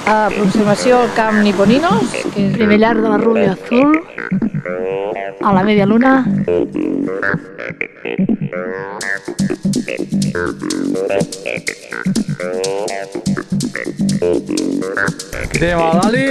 Aproximació al camp Niponinos, que és primer llarg de la Rubio Azul, a la media luna. Tema, Dali!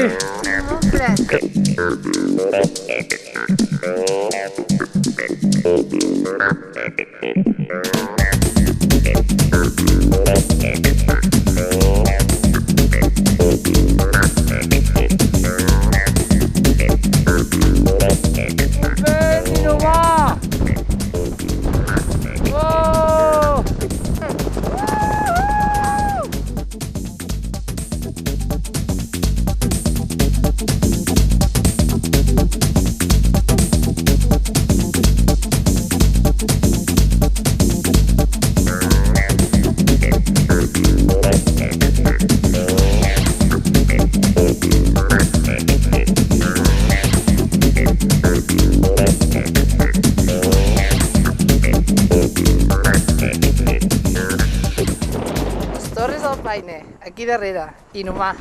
Aquí darrere, Inhumà.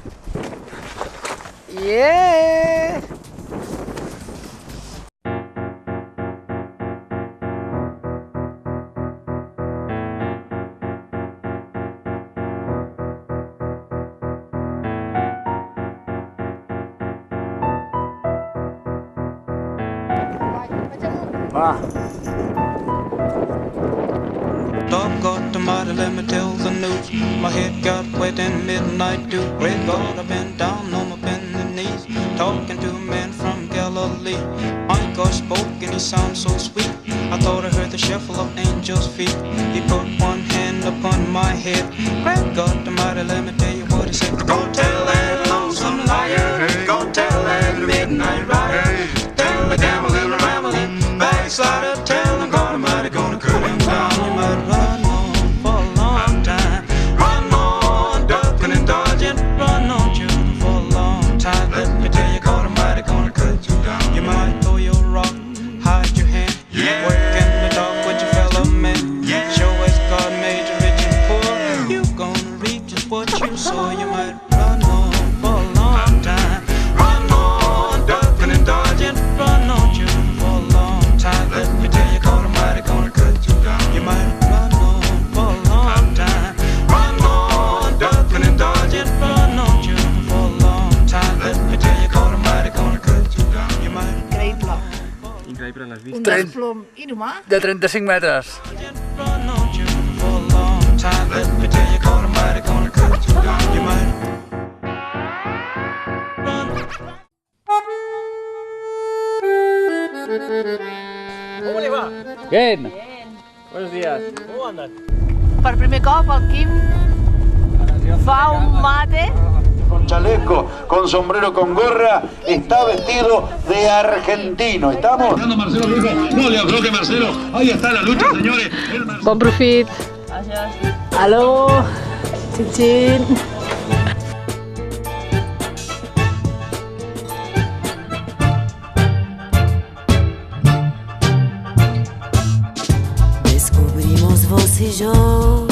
Yeah! Va. Dog got the mighty, let me tell the news. My head got wet in midnight dew. Great God, I've been down on my bending knees, talking to a man from Galilee. My God spoke and he sounded so sweet. I thought I heard the shuffle of angels' feet. He put one hand upon my head. Great God, the mighty, let me tell you what he said. Go tell that lonesome liar, go tell that midnight rider, tell the gambling, rambling, backslider, tell him God Almighty gonna cut him down. You might run on for a long time, run on ducking and dodging, run on shooting for a long time. Let me tell you, God Almighty gonna cut you down. You might throw your rock, hide your hand, work in the dark with your fellow men. Show as God made you rich and poor, you gonna reap just what you sow. You might run on for a long time, run on ducking and dodging, run on shooting for a long time. Let me tell you, God Almighty gonna cut you down. You might run on for a long time, run on ducking and dodging, run on shooting for a long time. Let me tell you, God Almighty gonna cut you down. You might Increïble. Increïble, l'has vist? Un desplom inhumà. De 35 metres. run on shooting for a long time. Let me tell you, God Almighty gonna cut you down. You might run. ¿Cómo le va? Bien. Buenos días. ¿Cómo andan? Per primer cop el Quim fa un mate. Con chaleco, con sombrero, con gorra, está vestido de argentino. ¿Estamos? Marcelo dijo, no le afloje Marcelo, ahí está la lucha, señores. Bon profit. Aló. Xin. Descubrimos vos y yo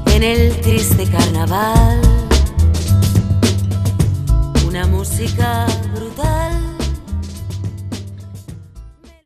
en el triste carnaval una música brutal